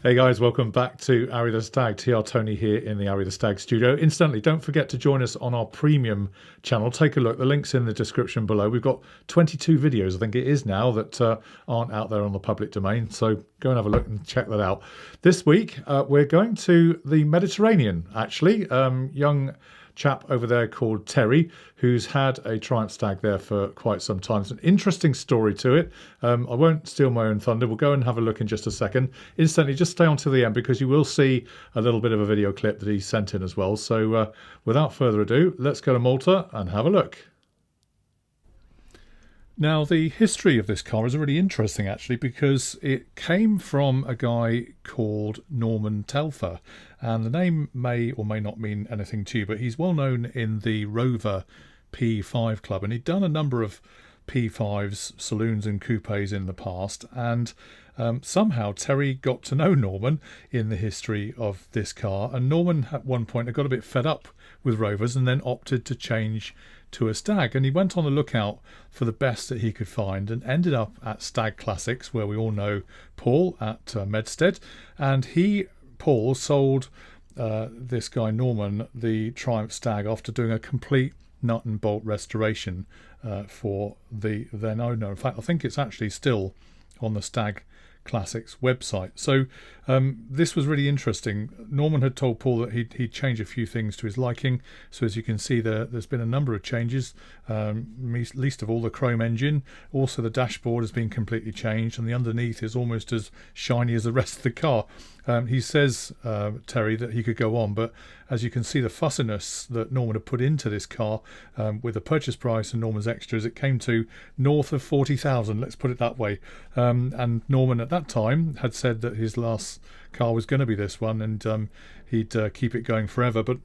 Hey guys, welcome back to Arry The Stag. TR Tony here in the Arry The Stag studio. Incidentally, don't forget to join us on our premium channel. Take a look. The link's in the description below. We've got 22 videos, I think it is now, that aren't out there on the public domain. So go and have a look and check that out. This week, we're going to the Mediterranean, actually. Young chap over there called Terry, who's had a Triumph Stag there for quite some time. It's an interesting story to it. I won't steal my own thunder. We'll go and have a look in just a second. Instantly, just stay on till the end because you will see a little bit of a video clip that he sent in as well. So without further ado, let's go to Malta and have a look. Now, the history of this car is really interesting, actually, because it came from a guy called Norman Telfer. And the name may or may not mean anything to you, but he's well known in the Rover P5 club. And he'd done a number of P5s, saloons and coupes in the past. And somehow Terry got to know Norman in the history of this car. And Norman, at one point, had got a bit fed up with Rovers and then opted to change to a Stag, and he went on the lookout for the best that he could find and ended up at Stag Classics, where we all know Paul at Medstead, and Paul sold this guy Norman the Triumph Stag after doing a complete nut and bolt restoration for the then owner. In fact, I think it's actually still on the Stag Classics website. So this was really interesting. Norman had told Paul that he'd change a few things to his liking. So as you can see there's been a number of changes, least of all the chrome engine. Also the dashboard has been completely changed and the underneath is almost as shiny as the rest of the car. He says, Terry, that he could go on, but as you can see, the fussiness that Norman had put into this car with the purchase price and Norman's extras, it came to north of 40,000, let's put it that way. And Norman at that time had said that his last car was going to be this one, and he'd keep it going forever. But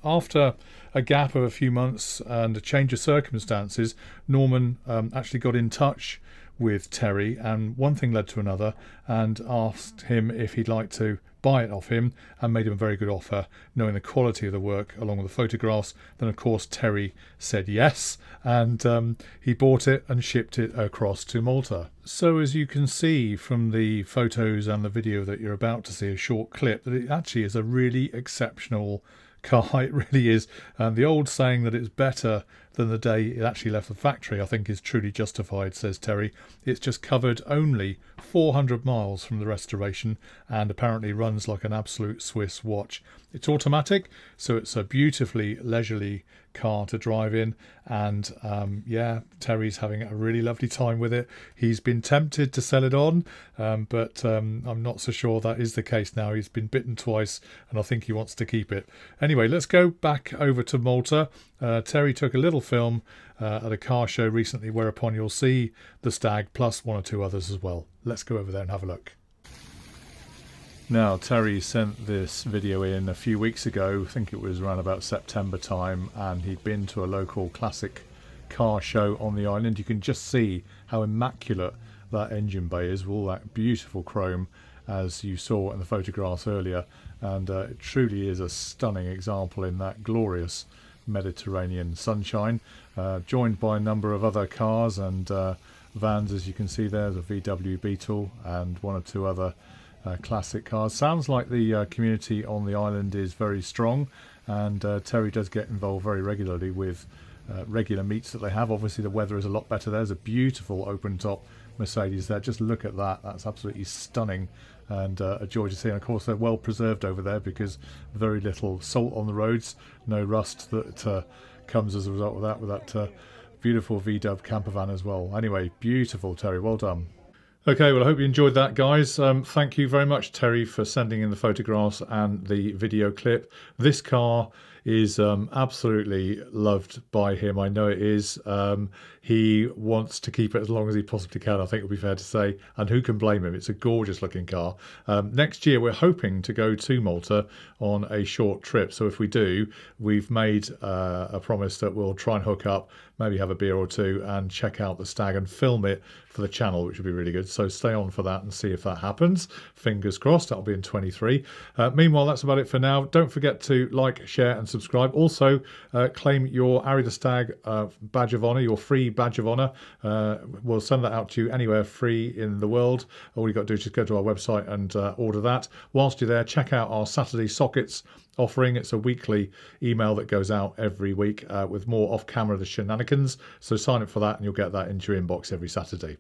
after a gap of a few months and a change of circumstances, Norman actually got in touch with Terry, and one thing led to another, and asked him if he'd like to buy it off him, and made him a very good offer, knowing the quality of the work along with the photographs. Then of course Terry said yes, and he bought it and shipped it across to Malta. So as you can see from the photos and the video that you're about to see, a short clip, that it actually is a really exceptional car. It really is. And the old saying that it's better than the day it actually left the factory, I think, is truly justified, says Terry. It's just covered only 400 miles from the restoration and apparently runs like an absolute Swiss watch. It's automatic, so it's a beautifully leisurely car to drive in, and yeah, Terry's having a really lovely time with it. He's been tempted to sell it on, but I'm not so sure that is the case now. He's been bitten twice and I think he wants to keep it. Anyway, let's go back over to Malta. Terry took a little film at a car show recently, whereupon you'll see the Stag plus one or two others as well. Let's go over there and have a look. Now, Terry sent this video in a few weeks ago, I think it was around about September time, and he'd been to a local classic car show on the island. You can just see how immaculate that engine bay is, with all that beautiful chrome as you saw in the photographs earlier, and it truly is a stunning example in that glorious Mediterranean sunshine, joined by a number of other cars and vans. As you can see, there's a VW Beetle and one or two other classic cars. Sounds like the community on the island is very strong, and Terry does get involved very regularly with regular meets that they have. Obviously the weather is a lot better. There's a beautiful open top Mercedes there. Just look at that. That's absolutely stunning and a joy to see. And of course they're well preserved over there because very little salt on the roads, no rust that comes as a result of that, with that beautiful VW camper van as well. Anyway, beautiful, Terry, well done. Okay, well, I hope you enjoyed that, guys. Thank you very much, Terry, for sending in the photographs and the video clip. This car is absolutely loved by him. I know it is. He wants to keep it as long as he possibly can, I think it would be fair to say. And who can blame him? It's a gorgeous looking car. Next year, we're hoping to go to Malta on a short trip. So if we do, we've made a promise that we'll try and hook up, maybe have a beer or two and check out the Stag and film it for the channel, which would be really good. So stay on for that and see if that happens. Fingers crossed, that'll be in 23. Meanwhile, that's about it for now. Don't forget to like, share and subscribe subscribe. Also, claim your Arry The Stag badge of honour, your free badge of honour. We'll send that out to you anywhere free in the world. All you've got to do is just go to our website and order that. Whilst you're there, check out our Saturday Sockets offering. It's a weekly email that goes out every week with more off-camera the shenanigans. So sign up for that and you'll get that into your inbox every Saturday.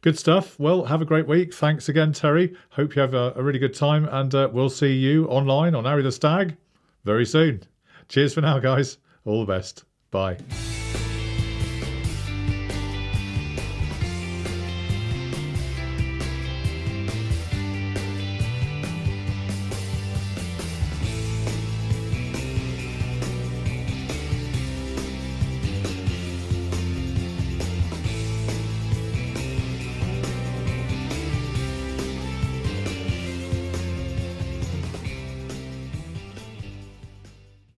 Good stuff. Well, have a great week. Thanks again, Terry. Hope you have a really good time, and we'll see you online on Arry The Stag very soon. Cheers for now, guys. All the best. Bye.